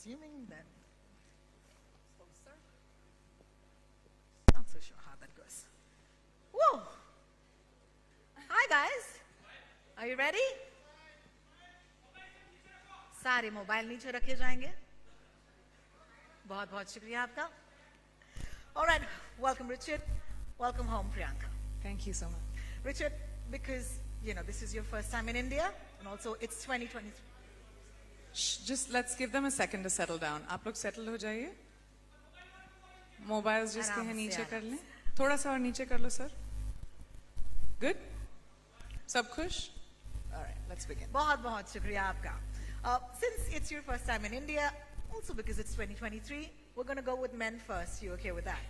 Assuming that, not so sure how that goes. Whoa! Hi guys, are you ready? सारे mobile नीचे रखे जाएंगे. बहुत बहुत शुक्रिया आपका. All right, welcome Richard. Welcome home Priyanka. Thank you so much. Richard, because this is your first time in India, and also it's 2023. Just let's give them a second to settle down. आप लोग settle हो जाइए. Mobiles just कहीं नीचे कर लें. थोड़ा सा और नीचे कर लो sir. Good? सब खुश? All right, let's begin. बहुत बहुत शुक्रिया आपका. Since it's your first time in India, also because it's 2023, we're going to go with men first. You okay with that?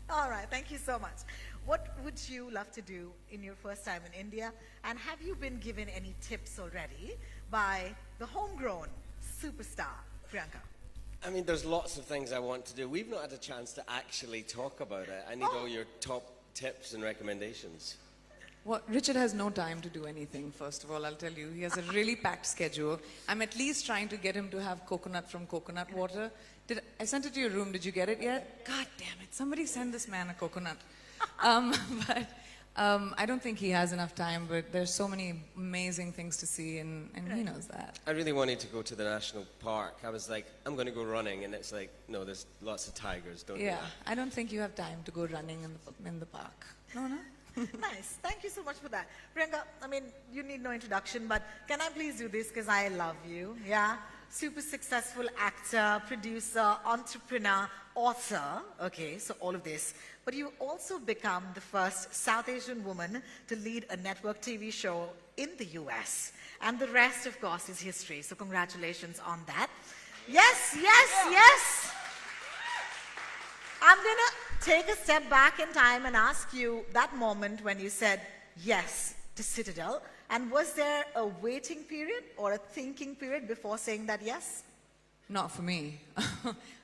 All right, thank you so much. What would you love to do in your first time in India? And have you been given any tips already by the homegrown superstar, Priyanka? I mean, there's lots of things I want to do. We've not had a chance to actually talk about it. I need all your top tips and recommendations. Well, Richard has no time to do anything, first of all, I'll tell you. He has a really packed schedule. I'm at least trying to get him to have coconut from coconut water. I sent it to your room. Did you get it yet? God damn it. Somebody send this man a coconut. I don't think he has enough time, but there's so many amazing things to see, and he knows that. I really wanted to go to the national park. I was like, I'm going to go running, and it's like, no, there's lots of tigers, don't Yeah, I don't think you have time to go running in the park. No? Nice. Thank you so much for that. Priyanka, I mean, you need no introduction, but can I please do this because I love you, yeah? Super successful actor, producer, entrepreneur, author, okay, so all of this. But you also become the first South Asian woman to lead a network TV show in the US. And the rest, of course, is history. So congratulations on that. Yes, yes, yes. I'm going to take a step back in time and ask you that moment when you said yes to Citadel. And was there a waiting period or a thinking period before saying that yes? Not for me.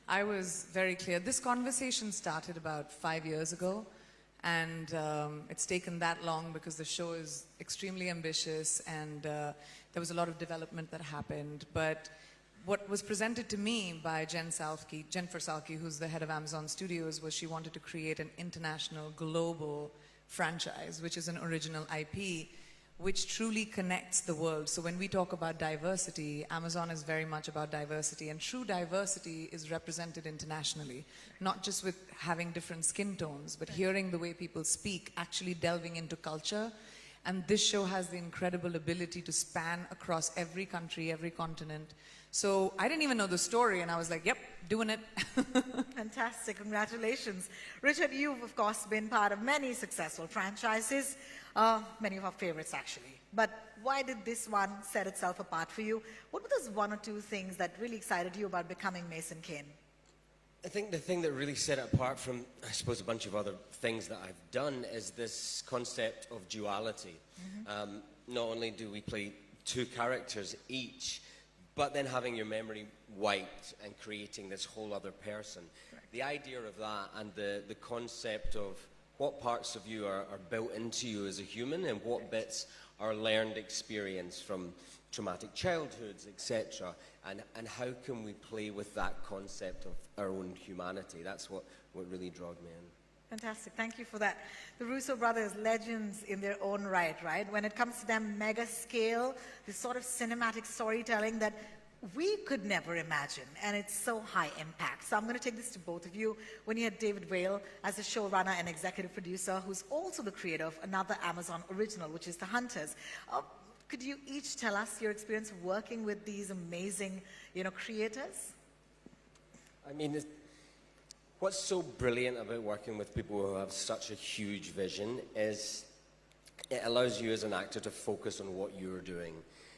I was very clear. This conversation started about 5 years ago, and it's taken that long because the show is extremely ambitious, and there was a lot of development that happened. But what was presented to me by Jennifer Salke, who's the head of Amazon Studios, was she wanted to create an international, global franchise, which is an original IP, which truly connects the world. So when we talk about diversity, Amazon is very much about diversity, and true diversity is represented internationally, not just with having different skin tones, but hearing the way people speak, actually delving into culture. And this show has the incredible ability to span across every country, every continent. So I didn't even know the story, and I was like, yep, doing it. Fantastic, congratulations. Richard, you've of course been part of many successful franchises, many of our favorites actually. But why did this one set itself apart for you? What were those one or two things that really excited you about becoming Mason Kane? I think the thing that really set it apart from, I suppose, a bunch of other things that I've done is this concept of duality. Not only do we play two characters each, but then having your memory wiped and creating this whole other person. Correct. The idea of that and the concept of what parts of you are built into you as a human and what bits are learned experience from traumatic childhoods, etc. And how can we play with that concept of our own humanity? That's what really drawed me in. Fantastic, thank you for that. The Russo brothers, legends in their own right? When it comes to them mega scale, this sort of cinematic storytelling that we could never imagine, and it's so high impact. So I'm going to take this to both of you. When you had David Whale as a showrunner and executive producer, who's also the creator of another Amazon original, which is The Hunters. Could you each tell us your experience of working with these amazing, creators? I mean, what's so brilliant about working with people who have such a huge vision is it allows you as an actor to focus on what you're doing,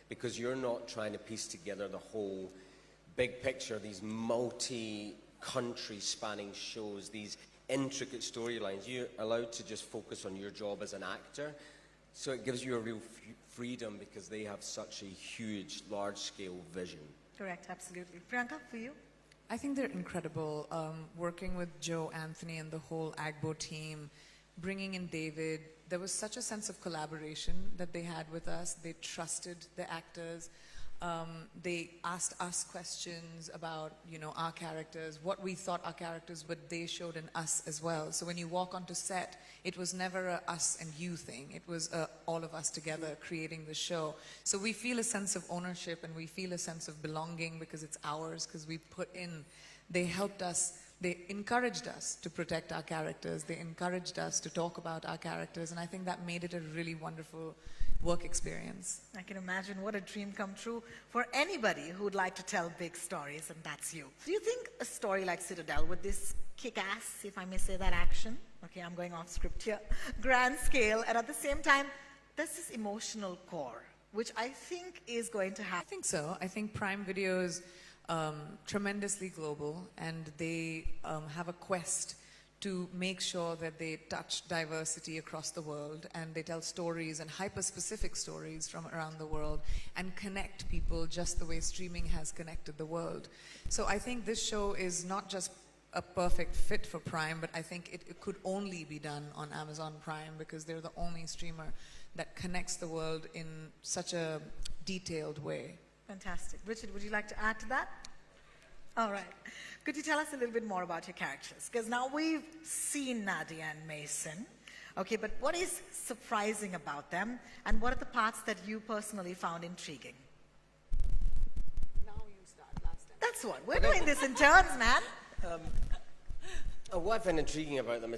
because you're not trying to piece together the whole big picture, these multi-country spanning shows, these intricate storylines. You're allowed to just focus on your job as an actor. So it gives you a real freedom because they have such a huge, large-scale vision. Correct, absolutely. Priyanka, for you? I think they're incredible. Working with Joe, Anthony, and the whole Agbo team, bringing in David, there was such a sense of collaboration that they had with us. They trusted the actors. They asked us questions about, you know, our characters, what we thought our characters, but they showed in us as well. So when you walk onto set, it was never a us and you thing. It was all of us together creating the show. So we feel a sense of ownership and we feel a sense of belonging because it's ours, because we put in, they helped us. They encouraged us to protect our characters. They encouraged us to talk about our characters. And I think that made it a really wonderful work experience. I can imagine what a dream come true for anybody who would like to tell big stories, and that's you. Do you think a story like Citadel, with this kick-ass, if I may say that, action, okay, I'm going off script here, grand scale, and at the same time, there's this emotional core, which I think is going to I happen? think so. I think Prime Video is tremendously global, and they have a quest to make sure that they touch diversity across the world, and they tell stories and hyper-specific stories from around the world and connect people just the way streaming has connected the world. So I think this show is not just a perfect fit for Prime, but I think it could only be done on Amazon Prime because they're the only streamer that connects the world in such a detailed way. Fantastic. Richard, would you like to add to that? All right. Could you tell us a little bit more about your characters? Because now we've seen Nadia and Mason. Okay, but what is surprising about them, and what are the parts that you personally found intriguing? Now you start, last time. That's what. We're doing this in turns, man. What I find intriguing about them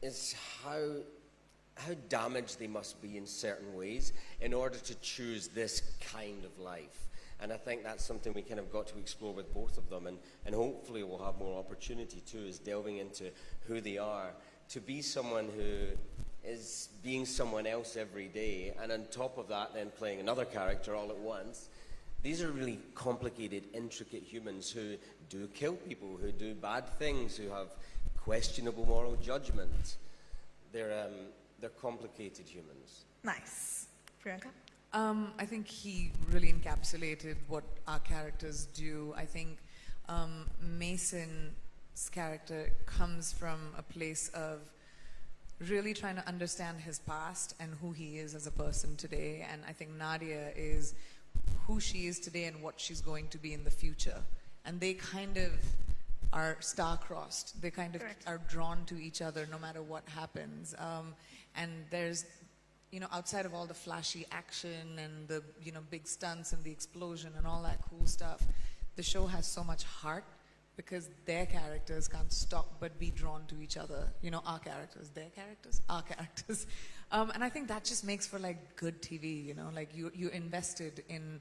is how damaged they must be in certain ways in order to choose this kind of life. And I think that's something we kind of got to explore with both of them, and hopefully we'll have more opportunity too, is delving into who they are, to be someone who is being someone else every day, and on top of that then playing another character all at once. These are really complicated, intricate humans who do kill people, who do bad things, who have questionable moral judgment. They're complicated humans. Nice. Priyanka? I think he really encapsulated what our characters do. I think Mason's character comes from a place of really trying to understand his past and who he is as a person today. And I think Nadia is who she is today and what she's going to be in the future. And they kind of are star-crossed. They kind of Correct. are drawn to each other no matter what happens. And there's, you know, outside of all the flashy action and the, you know, big stunts and the explosion and all that cool stuff, the show has so much heart because their characters can't stop but be drawn to each other. You know, our characters, their characters, our characters. And I think that just makes for like good TV, you know, like you invested in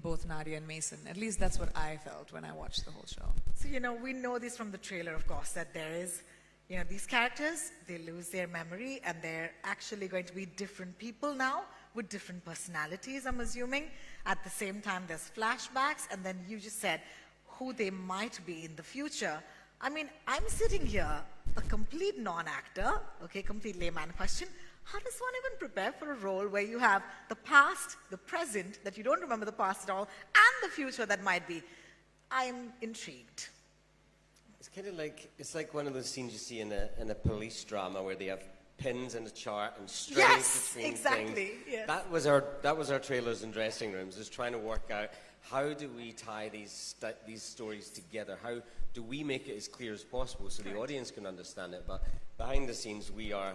both Nadia and Mason. At least that's what I felt when I watched the whole show. So, you know, we know this from the trailer, of course, that there is, you know, these characters, they lose their memory and they're actually going to be different people now with different personalities, I'm assuming. At the same time, there's flashbacks, and then you just said who they might be in the future. I mean, I'm sitting here, a complete non-actor, okay, complete layman question. How does one even prepare for a role where you have the past, the present, that you don't remember the past at all, and the future that might be? I'm intrigued. It's kind of like, it's like one of those scenes you see in a police drama where they have pins and a chart and strings Yes, between exactly, things. yes. That was our trailers and dressing rooms, is trying to work out how do we tie these stories together? How do we make it as clear as possible so the audience can understand it? But behind the scenes, we are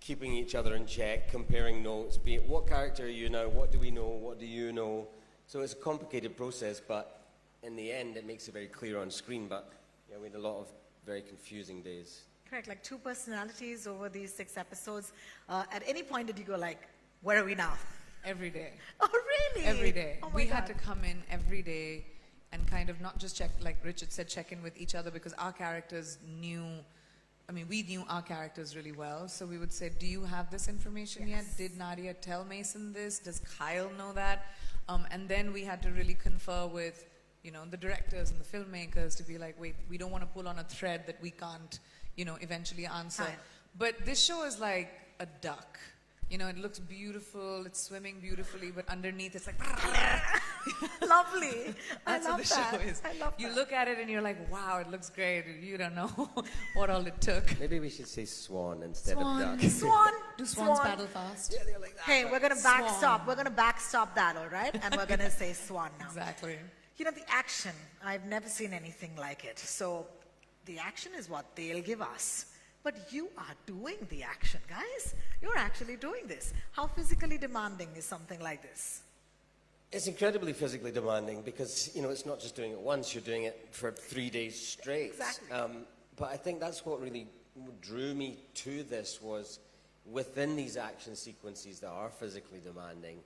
keeping each other in check, comparing notes, be it what character are you now, what do we know, what do you know? So it's a complicated process, but in the end, it makes it very clear on screen. But yeah, we had a lot of very confusing days. Correct, like 2 personalities over these 6 episodes. At any point did you go like, where are we now? Every day. Oh, really? Every day. Oh my We God. had to come in every day and kind of not just check, like Richard said, check in with each other, because our characters knew, I mean, we knew our characters really well. So we would say, do you have this information yet? Did Nadia tell Mason this? Does Kyle know that? And then we had to really confer with, you know, the directors and the filmmakers to be like, wait, we don't want to pull on a thread that we can't, you know, eventually answer. Right. But this show is like a duck. You know, it looks beautiful, it's swimming beautifully, but underneath it's like, Lovely. That's I what love the that. show is. I love You that. look at it and you're like, wow, it looks great. You don't know what all it took. Maybe we should say swan instead Swan. of duck. Swan. Do swans Swan. paddle fast? Yeah, they're like that. Hey, we're going to Swan. backstop. We're going to backstop that, all right? And we're going to say swan now. Exactly. You know, the action, I've never seen anything like it. So the action is what they'll give us. But you are doing the action, guys. You're actually doing this. How physically demanding is something like this? It's incredibly physically demanding because, you know, it's not just doing it once, you're doing it for 3 days straight. Exactly. But I think that's what really drew me to this was within these action sequences that are physically demanding,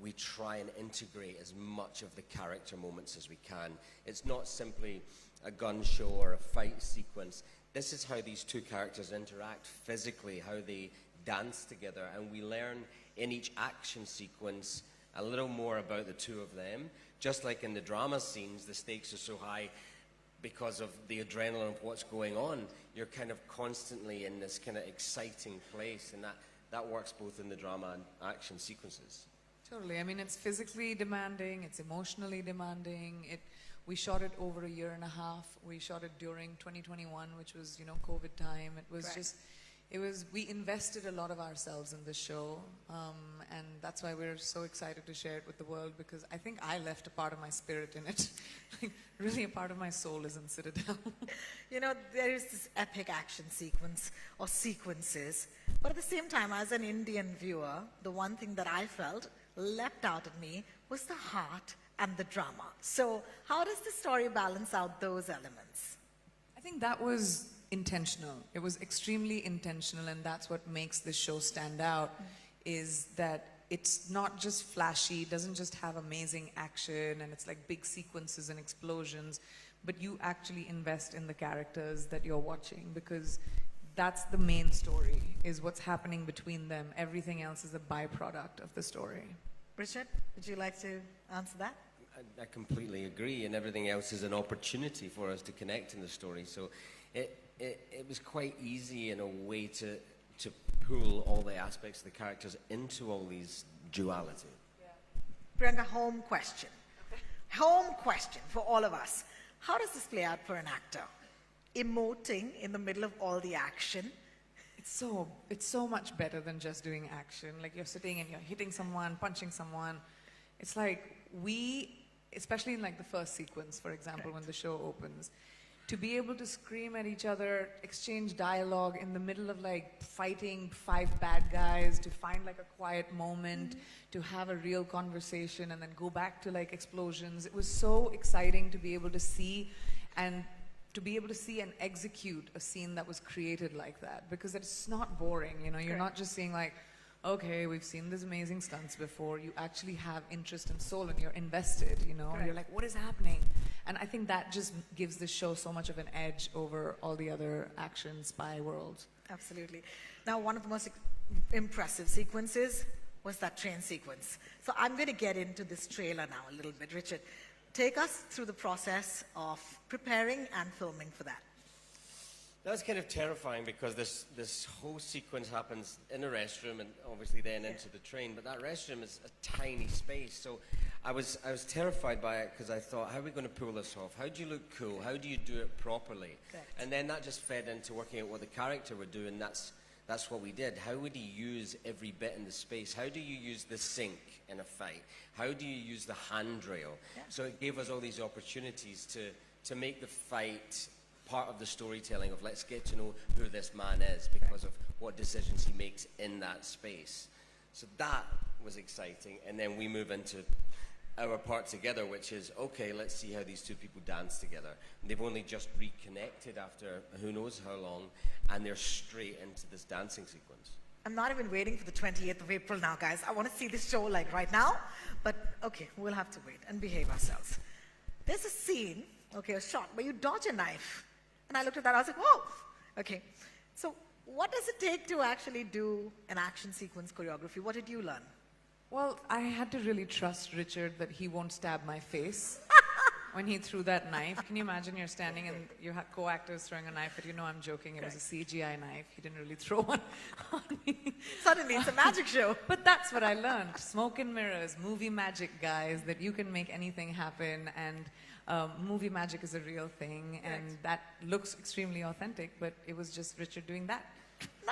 we try and integrate as much of the character moments as we can. It's not simply a gun show or a fight sequence. This is how these two characters interact physically, how they dance together, and we learn in each action sequence a little more about the two of them. Just like in the drama scenes, the stakes are so high because of the adrenaline of what's going on. You're kind of constantly in this kind of exciting place, and that works both in the drama and action sequences. Totally. I mean, it's physically demanding, it's emotionally demanding. We shot it over a year and a half. We shot it during 2021, which was, you know, COVID time. It was Correct. we invested a lot of ourselves in this show. And that's why we're so excited to share it with the world, because I think I left a part of my spirit in it. Like, really a part of my soul is in Citadel. You know, there is this epic action sequence or sequences, but at the same time, as an Indian viewer, the one thing that I felt leapt out at me was the heart and the drama. So how does the story balance out those elements? I think that was intentional. It was extremely intentional, and that's what makes this show stand out, is that it's not just flashy, it doesn't just have amazing action, and it's like big sequences and explosions, but you actually invest in the characters that you're watching, because that's the main story, is what's happening between them. Everything else is a byproduct of the story. Richard, would you like to answer that? I completely agree, and everything else is an opportunity for us to connect in the story. So it was quite easy in a way to pull all the aspects of the characters into all these duality. Priyanka, home question. Home question for all of us. How does this play out for an actor? Emoting in the middle of all the action. It's so much better than just doing action. Like, you're sitting and you're hitting someone, punching someone. It's like especially in like the first sequence, for example, when the show opens, to be able to scream at each other, exchange dialogue in the middle of like fighting 5 bad guys, to find like a quiet moment, to have a real conversation, and then go back to like explosions. It was so exciting to be able to see and execute a scene that was created like that, because it's not boring, you know. You're not just seeing like, okay, we've seen these amazing stunts before. You actually have interest and soul, and you're invested, you know. Correct. You're like, what is happening? And I think that just gives the show so much of an edge over all the other action spy worlds. Absolutely. Now, one of the most impressive sequences was that train sequence. So I'm going to get into this trailer now a little bit. Richard, take us through the process of preparing and filming for that. That's kind of terrifying because this whole sequence happens in a restroom and obviously then into the train, but that restroom is a tiny space. So I was terrified by it because I thought, how are we going to pull this off? How do you look cool? How do you do it properly? Correct. And then that just fed into working out what the character would do, and that's what we did. How would he use every bit in the space? How do you use the sink in a fight? How do you use the handrail? Yeah. So it gave us all these opportunities to make the fight part of the storytelling of let's get to know who this man is because of what decisions he makes in that space. So that was exciting. And then we move into our part together, which is, okay, let's see how these two people dance together. And they've only just reconnected after who knows how long, and they're straight into this dancing sequence. I'm not even waiting for the 28th of April now, guys. I want to see this show like right now. But okay, we'll have to wait and behave ourselves. There's a scene, okay, a shot where you dodge a knife. And I looked at that, I was like, whoa! Okay, so what does it take to actually do an action sequence choreography? What did you learn? Well, I had to really trust Richard that he won't stab my face. when he threw that knife. Can you imagine you're standing and you have co-actors throwing a knife, but you know I'm joking, it was a CGI knife. He didn't really throw one on me. Suddenly, it's a magic show. But that's what I learned. Smoke and mirrors, movie magic, guys, that you can make anything happen, and movie magic is a real thing, and that looks extremely authentic, but it was just Richard doing that.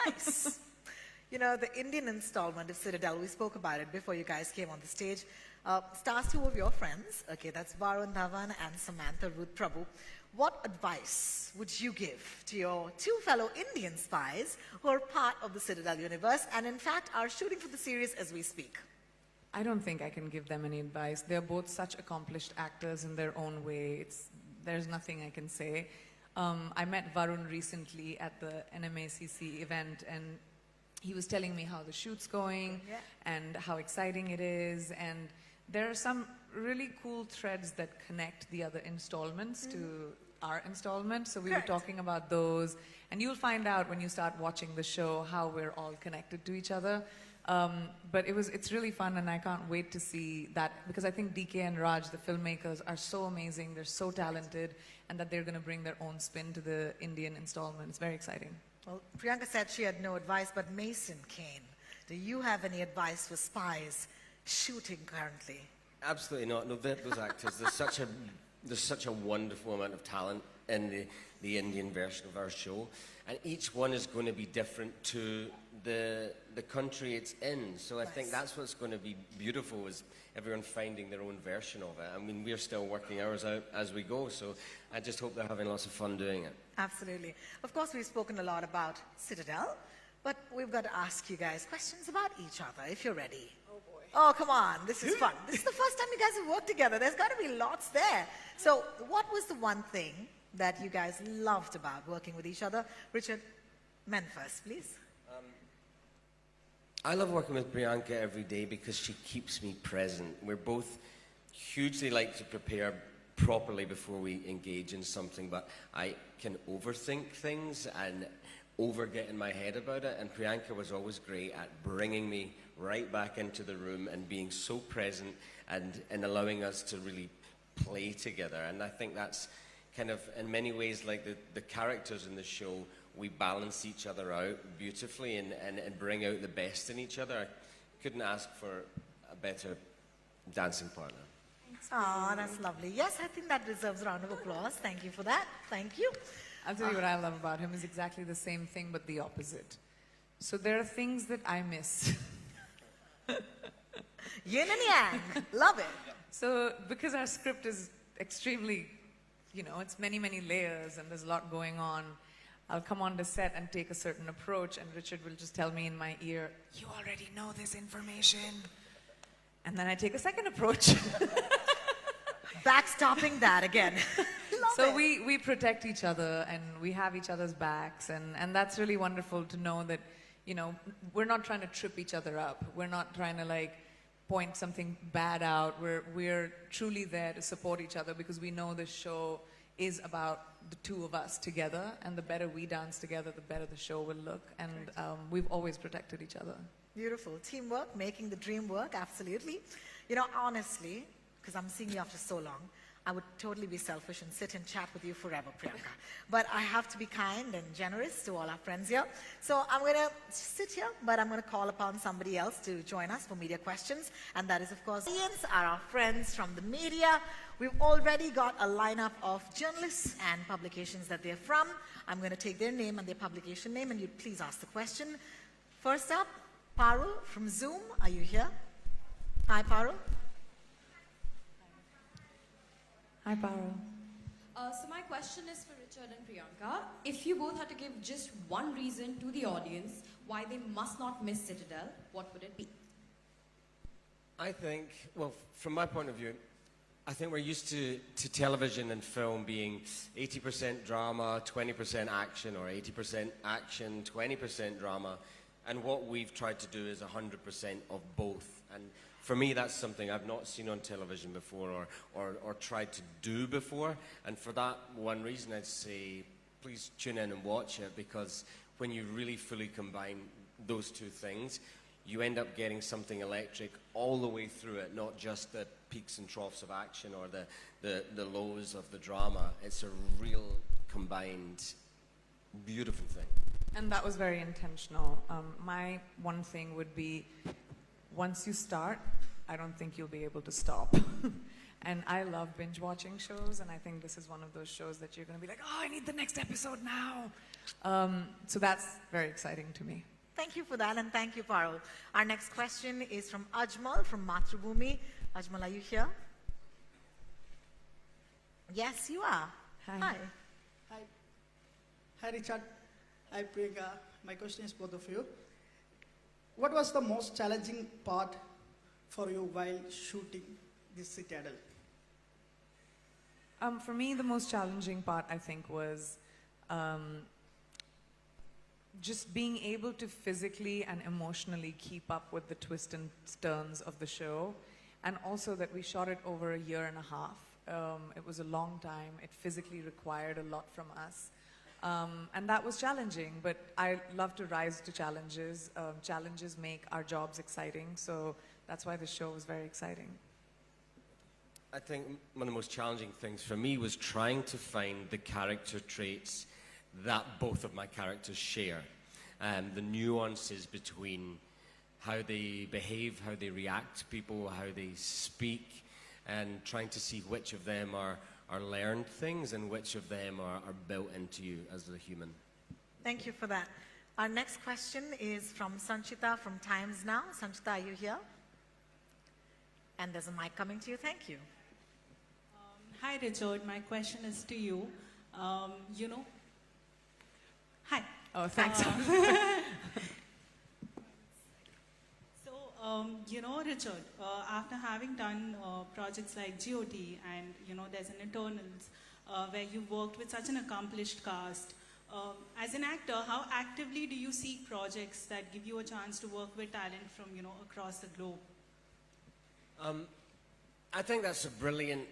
Nice. You know, the Indian installment of Citadel, we spoke about it before you guys came on the stage. Stars two of your friends, okay, that's Varun Dhawan and Samantha Ruth Prabhu. What advice would you give to your two fellow Indian spies who are part of the Citadel universe and in fact are shooting for the series as we speak? I don't think I can give them any advice. They're both such accomplished actors in their own way. There's nothing I can say. I met Varun recently at the NMACC event, and he was telling me how the shoot's going and how exciting it is. And there are some really cool threads that connect the other installments to our installment. So we were talking about those. And you'll find out when you start watching the show how we're all connected to each other. But it's really fun, and I can't wait to see that, because I think DK and Raj, the filmmakers, are so amazing, they're so talented, and that they're going to bring their own spin to the Indian installment. It's very exciting. Well, Priyanka said she had no advice, but Mason Kane, do you have any advice for spies shooting currently? Absolutely not. No, those actors, there's such a wonderful amount of talent in the Indian version of our show, and each one is going to be different to the country it's in. So I think that's what's going to be beautiful, is everyone finding their own version of it. I mean, we're still working ours out as we go, so I just hope they're having lots of fun doing it. Absolutely. Of course, we've spoken a lot about Citadel, but we've got to ask you guys questions about each other, if you're ready. Oh, boy. Oh, come on. This is fun. This is the first time you guys have worked together. There's got to be lots there. So what was the one thing that you guys loved about working with each other? Richard, men first, please. I love working with Priyanka every day because she keeps me present. We're both hugely like to prepare properly before we engage in something, but I can overthink things and get in my head about it, and Priyanka was always great at bringing me right back into the room and being so present and allowing us to really play together. And I think that's kind of, in many ways, like the characters in the show, we balance each other out beautifully and bring out the best in each other. I couldn't ask for a better dancing partner. Oh, that's lovely. Yes, I think that deserves a round of applause. Thank you for that. Thank you. I'll tell you what I love about him is exactly the same thing, but the opposite. So there are things that I miss. Yin and yang. Love it. So because our script is extremely, it's many, many layers and there's a lot going on, I'll come on the set and take a certain approach, and Richard will just tell me in my ear, "You already know this information." And then I take a second approach. Backstopping that again. So we protect each other and we have each other's backs, and that's really wonderful to know that, we're not trying to trip each other up. We're not trying to point something bad out. We're truly there to support each other, because we know this show is about the two of us together, and the better we dance together, the better the show will look. And we've always protected each other. Beautiful. Teamwork, making the dream work, absolutely. Honestly, because I'm seeing you after so long, I would totally be selfish and sit and chat with you forever, Priyanka. But I have to be kind and generous to all our friends here. So I'm going to sit here, but I'm going to call upon somebody else to join us for media questions. And that is, of course, audience are our friends from the media. We've already got a lineup of journalists and publications that they're from. I'm going to take their name and their publication name, and you please ask the question. First up, Parul from Zoom. Are you here? Hi, Parul. Hi, Parul. So my question is for Richard and Priyanka. If you both had to give just one reason to the audience why they must not miss Citadel, what would it be? I think, well, from my point of view, I think we're used to television and film being 80% drama, 20% action, or 80% action, 20% drama. And what we've tried to do is 100% of both. And for me, that's something I've not seen on television before or tried to do before. And for that one reason, I'd say, please tune in and watch it, because when you really fully combine those two things, you end up getting something electric all the way through it, not just the peaks and troughs of action or the lows of the drama. It's a real combined, beautiful thing. And that was very intentional. My one thing would be, once you start, I don't think you'll be able to stop. And I love binge watching shows, and I think this is one of those shows that you're going to be like, oh, I need the next episode now. So that's very exciting to me. Thank you for that, and thank you, Parul. Our next question is from Ajmal from Mathrubhumi. Ajmal, are you here? Yes, you are. Hi. Hi. Hi. Hi, Richard. Hi, Priyanka. My question is both of you. What was the most challenging part for you while shooting this Citadel? For me, the most challenging part, I think, was just being able to physically and emotionally keep up with the twists and turns of the show, and also that we shot it over a year and a half. It was a long time. It physically required a lot from us. And that was challenging, but I love to rise to challenges. Challenges make our jobs exciting, so that's why the show was very exciting. I think one of the most challenging things for me was trying to find the character traits that both of my characters share. The nuances between how they behave, how they react to people, how they speak, and trying to see which of them are learned things and which of them are built into you as a human. Thank you for that. Our next question is from Sanchita from Times Now. Sanchita, are you here? And there's a mic coming to you. Thank you. Hi, Richard. My question is to you. Hi. Oh, thanks. Richard, after having done projects like GOT and, there's an Eternals where you worked with such an accomplished cast, as an actor, how actively do you seek projects that give you a chance to work with talent from, across the globe? I think that's a brilliant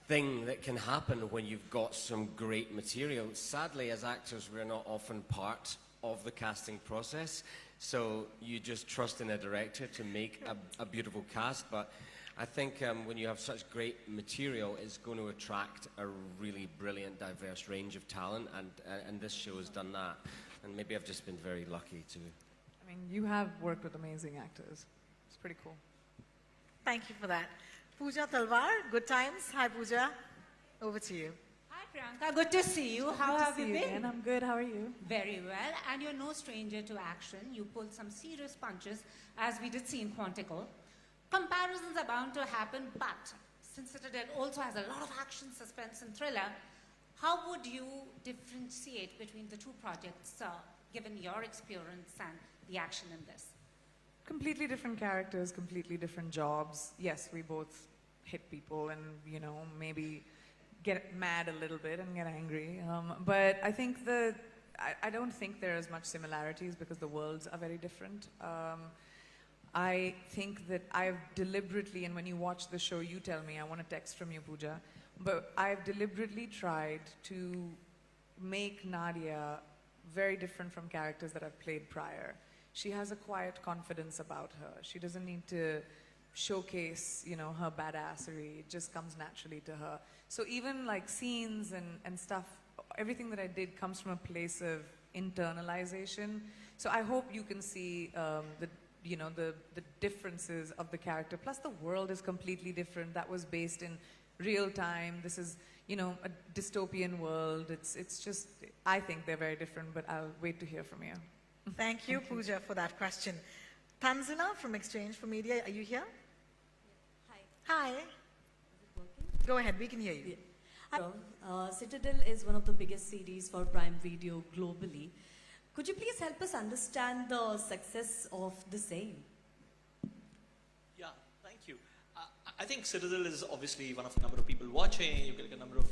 thing that can happen when you've got some great material. Sadly, as actors, we're not often part of the casting process, so you just trust in a director to make a beautiful cast. But I think when you have such great material, it's going to attract a really brilliant, diverse range of talent, and this show has done that. And maybe I've just been very lucky to. I mean, you have worked with amazing actors. It's pretty cool. Thank you for that. Pooja Talwar, Good Times. Hi, Pooja. Over to you. Hi, Priyanka. Good to see you. How have you been? Again. I'm good. How are you? Very well. And you're no stranger to action. You pulled some serious punches, as we did see in Quantico. Comparisons are bound to happen, but since Citadel also has a lot of action, suspense, and thriller, how would you differentiate between the two projects, given your experience and the action in this? Completely different characters, completely different jobs. Yes, we both hit people and, maybe get mad a little bit and get angry. But I think I don't think there are as much similarities because the worlds are very different. I think that I've deliberately, and when you watch the show, you tell me, I want a text from you, Pooja, but I've deliberately tried to make Nadia very different from characters that I've played prior. She has a quiet confidence about her. She doesn't need to showcase, her badassery. It just comes naturally to her. So even like scenes and stuff, everything that I did comes from a place of internalization. So I hope you can see the differences of the character. Plus the world is completely different. That was based in real time. This is, a dystopian world. It's just, I think they're very different, but I'll wait to hear from you. Thank you, Pooja, for that question. Tanzila from Exchange for Media, are you here? Hi. Hi. Is it working? Go ahead, we can hear you. Citadel is one of the biggest series for Prime Video globally. Could you please help us understand the success of the same? Yeah, thank you. I think Citadel is obviously one of the number of people watching. You get a number of,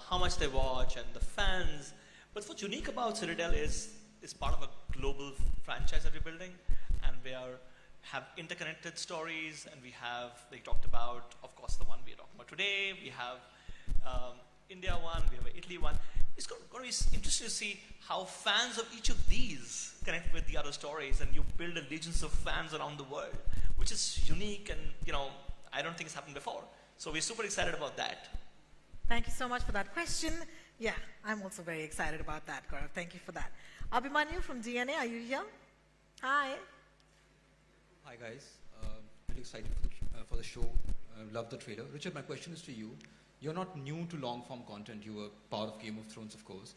how much they watch and the fans. But what's unique about Citadel is part of a global franchise that we're building, and we have interconnected stories, and we have, they talked about, of course, the one we're talking about today. We have India one, we have an Italy one. it's going to be interesting to see how fans of each of these connect with the other stories, and you build a legions of fans around the world, which is unique, and I don't think it's happened before. So we're super excited about that. Thank you so much for that question. Yeah, I'm also very excited about that, Gaurav. Thank you for that. Abhimanyu from DNA, are you here? Hi. Hi guys, really excited for the show. Love the trailer. Richard, my question is to you. You're not new to long form content. You were part of Game of Thrones, of course,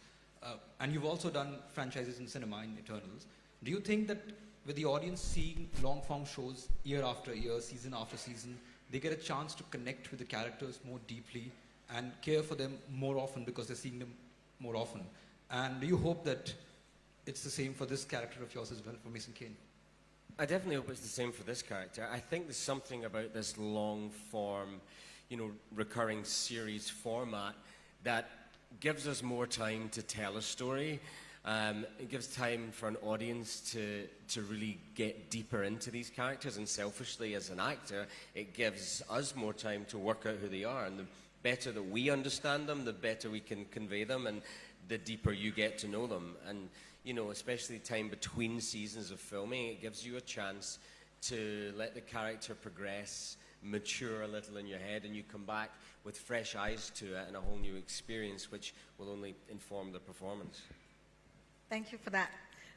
and you've also done franchises in cinema in Eternals. Do you think that with the audience seeing long form shows year after year, season after season, they get a chance to connect with the characters more deeply and care for them more often because they're seeing them more often? And do you hope that it's the same for this character of yours as well, for Mason Kane? I definitely hope it's the same for this character. I think there's something about this long form, recurring series format that gives us more time to tell a story. It gives time for an audience to really get deeper into these characters, and selfishly as an actor, it gives us more time to work out who they are. And the better that we understand them, the better we can convey them, and the deeper you get to know them. And especially time between seasons of filming, it gives you a chance to let the character progress, mature a little in your head, and you come back with fresh eyes to it and a whole new experience, which will only inform the performance. Thank you for that.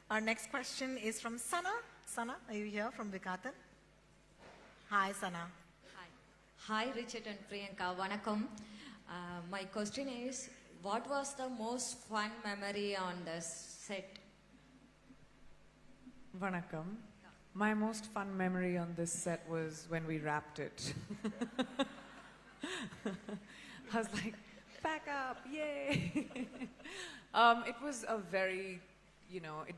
Our next question is from Sana. Sana, are you here from Vikatan? Hi, Sana. Hi, Richard and Priyanka. Vanakkam. My question is, what was the most fun memory on the set? Vanakkam. My most fun memory on this set was when we wrapped it. I was like, back up, yay! It was a very,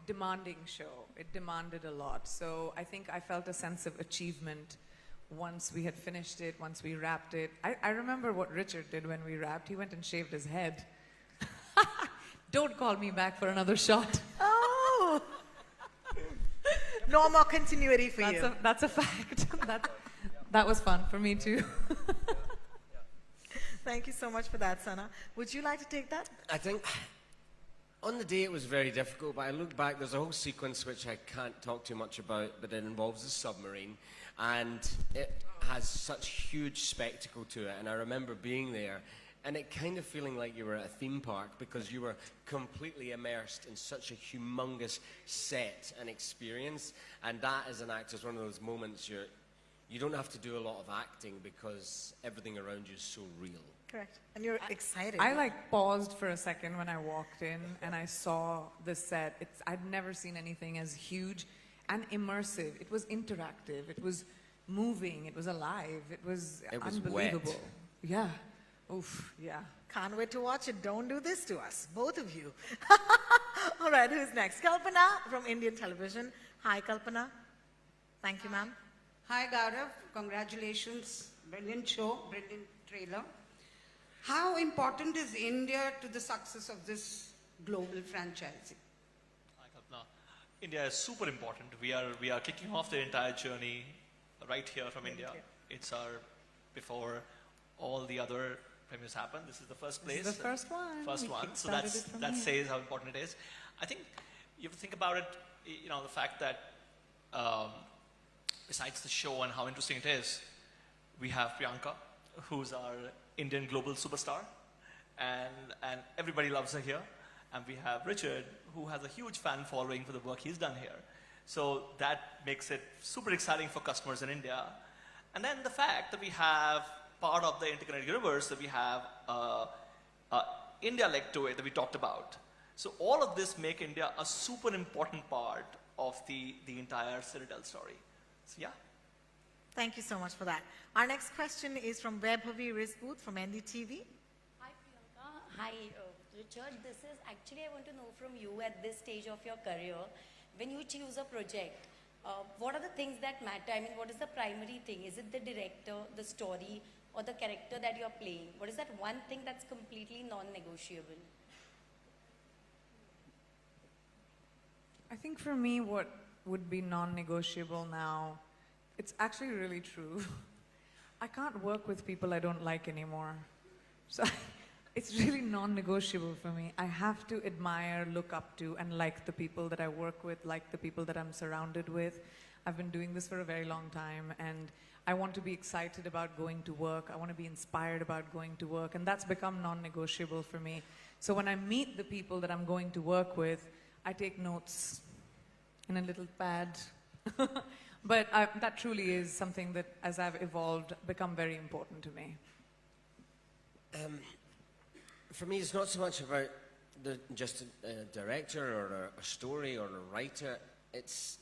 demanding show. It demanded a lot. So I think I felt a sense of achievement once we had finished it, once we wrapped it. I remember what Richard did when we wrapped. He went and shaved his head. Don't call me back for another shot. Oh! No more continuity for you. That's a fact. That was fun for me too. Thank you so much for that, Sana. Would you like to take that? I think on the day it was very difficult, but I look back, there's a whole sequence which I can't talk too much about, but it involves a submarine, and it has such huge spectacle to it, and I remember being there and it kind of feeling like you were at a theme park because you were completely immersed in such a humongous set and experience, and that as an actor is one of those moments you don't have to do a lot of acting because everything around you is so real. Correct. And you're excited. I paused for a second when I walked in and I saw the set. I'd never seen anything as huge and immersive. It was interactive. It was moving. It was alive. It was unbelievable. Wet. Yeah. Oof. Yeah. Can't wait to watch it. Don't do this to us, both of you. All right, who's next? Kalpana from Indian Television. Hi, Kalpana. Thank you, ma'am. Hi, Gaurav. Congratulations. Brilliant show, brilliant trailer. How important is India to the success of this global franchising? Hi, Kalpana. India is super important. We are kicking off the entire journey right here from India. It's before all the other premieres happen. This is the first place. This is the first one. First one. So that says how important it is. I think you have to think about it, the fact that besides the show and how interesting it is, we have Priyanka, who's our Indian global superstar, and everybody loves her here. And we have Richard, who has a huge fan following for the work he's done here. So that makes it super exciting for customers in India. And then the fact that we have part of the interconnected universe, that we have India leg to it that we talked about. So all of this make India a super important part of the entire Citadel story. So yeah. Thank you so much for that. Our next question is from Vaibhavi Rizput from NDTV. Hi, Priyanka. Hi, Richard. This is actually, I want to know from you at this stage of your career, when you choose a project, what are the things that matter? I mean, what is the primary thing? Is it the director, the story, or the character that you're playing? What is that one thing that's completely non-negotiable? I think for me, what would be non-negotiable now, it's actually really true. I can't work with people I don't like anymore. So It's really non-negotiable for me. I have to admire, look up to, and like the people that I work with, like the people that I'm surrounded with. I've been doing this for a very long time, and I want to be excited about going to work. I want to be inspired about going to work, and that's become non-negotiable for me. So when I meet the people that I'm going to work with, I take notes in a little pad. But that truly is something that, as I've evolved, become very important to me. For me, it's not so much about just a director or a story or a writer. It's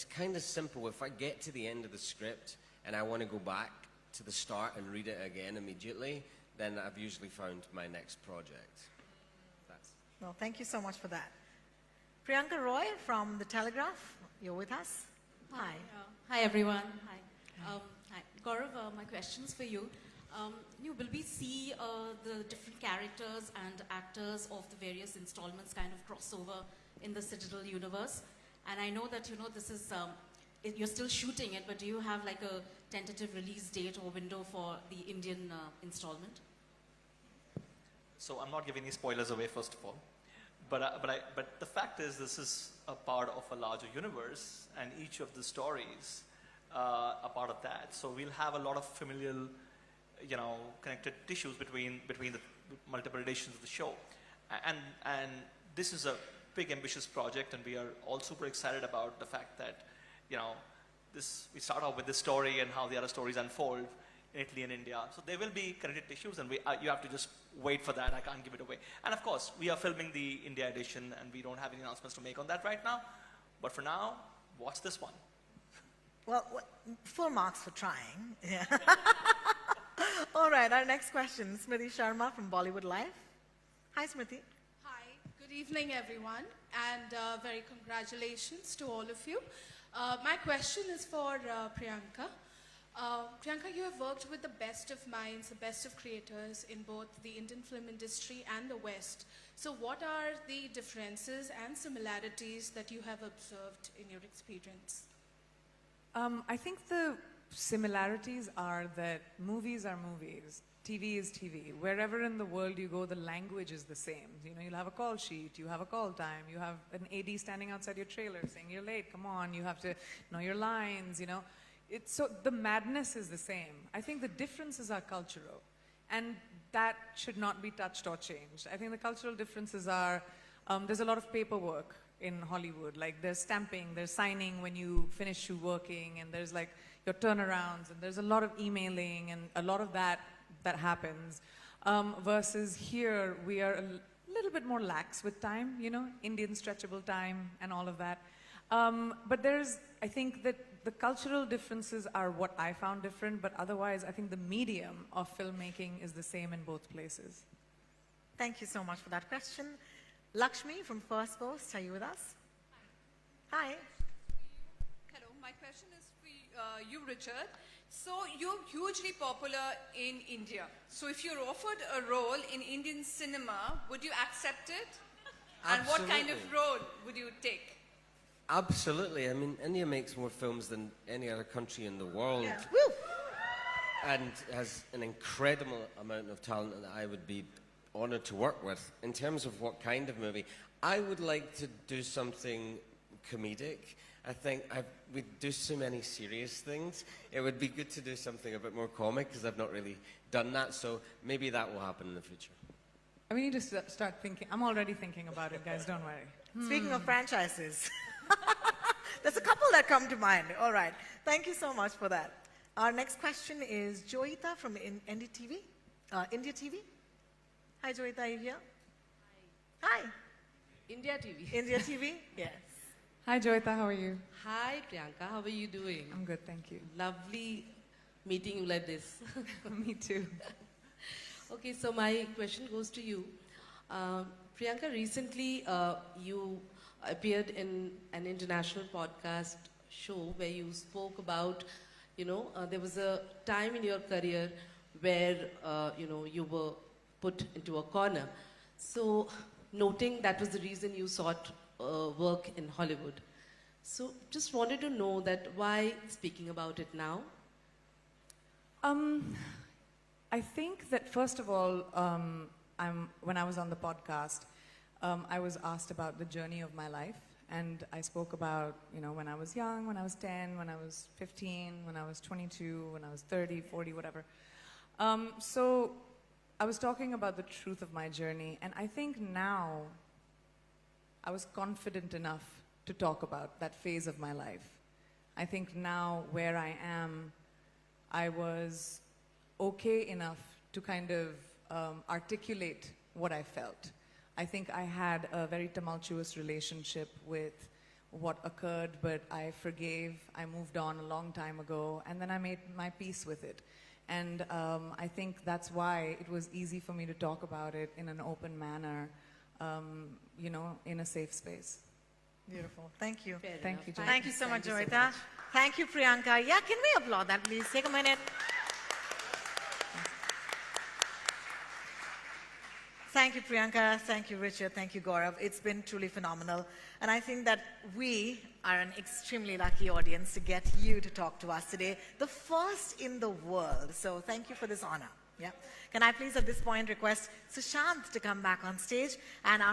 kind of simple. If I get to the end of the script and I want to go back to the start and read it again immediately, then I've usually found my next project. Well, thank you so much for that. Priyanka Roy from The Telegraph, you're with us. Hi. Hi, everyone. Hi. Hi. Gaurav, my question's for you. Will we see the different characters and actors of the various installments kind of crossover in the Citadel universe? And I know that, this is, you're still shooting it, but do you have like a tentative release date or window for the Indian installment? So I'm not giving any spoilers away, first of all. But the fact is, this is a part of a larger universe, and each of the stories are part of that. So we'll have a lot of familial, connected tissues between the multiple editions of the show. And this is a big, ambitious project, and we are all super excited about the fact that, we start off with this story and how the other stories unfold in Italy and India. So there will be connected tissues, and you have to just wait for that. I can't give it away. And of course, we are filming the India edition, and we don't have any announcements to make on that right now. But for now, watch this one. Well, full marks for trying. Yeah. All right, our next question, Smriti Sharma from Bollywood Live. Hi, Smriti. Hi, good evening, everyone, and very congratulations to all of you. My question is for Priyanka. Priyanka, you have worked with the best of minds, the best of creators in both the Indian film industry and the West. So what are the differences and similarities that you have observed in your experience? I think the similarities are that movies are movies, TV is TV. Wherever in the world you go, the language is the same. You'll have a call sheet, you have a call time, you have an AD standing outside your trailer saying you're late, come on, you have to know your lines, So the madness is the same. I think the differences are cultural, and that should not be touched or changed. I think the cultural differences are, there's a lot of paperwork in Hollywood, like there's stamping, there's signing when you finish working, and there's like your turnarounds, and there's a lot of emailing, and a lot of that happens. Versus here, we are a little bit more lax with time, Indian stretchable time and all of that. But I think that the cultural differences are what I found different, but otherwise I think the medium of filmmaking is the same in both places. Thank you so much for that question. Lakshmi from First Post, are you with us? Hi. Hello, my question is for you, Richard. So you're hugely popular in India. So if you're offered a role in Indian cinema, would you accept it? And what kind of role would you take? Absolutely. I mean, India makes more films than any other country in the world. Yeah. Woo! And has an incredible amount of talent that I would be honored to work with. In terms of what kind of movie, I would like to do something comedic. I think we do so many serious things. It would be good to do something a bit more comic, because I've not really done that, so maybe that will happen in the future. I mean, you just start thinking. I'm already thinking about it, guys, don't worry. Speaking of franchises, there's a couple that come to mind. All right, thank you so much for that. Our next question is Joita from India TV. Hi, Joita, are you here? Hi. India TV. India TV, yes. Hi, Joita, how are you? Hi, Priyanka, how are you doing? I'm good, thank you. Lovely meeting you like this. Me too. Okay, so my question goes to you. Priyanka, recently you appeared in an international podcast show where you spoke about, there was a time in your career where, you were put into a corner. So, noting that was the reason you sought work in Hollywood. So, just wanted to know that why speaking about it now? I think that first of all, when I was on the podcast, I was asked about the journey of my life. And I spoke about, when I was young, when I was 10, when I was 15, when I was 22, when I was 30, 40, whatever. So I was talking about the truth of my journey. And I think now I was confident enough to talk about that phase of my life. I think now where I am, I was okay enough to kind of articulate what I felt. I think I had a very tumultuous relationship with what occurred, but I forgave, I moved on a long time ago, and then I made my peace with it. And I think that's why it was easy for me to talk about it in an open manner, in a safe space. Beautiful. Thank you. Thank you, Joyita. Thank you so much, Joyita. Thank you, Priyanka. Yeah, can we applaud that, please? Take a minute. Thank you, Priyanka. Thank you, Richard. Thank you, Gaurav. It's been truly phenomenal. And I think that we are an extremely lucky audience to get you to talk to us today, the first in the world. So thank you for this honor. Yeah. Can I please at this point request Sushant to come back on stage and our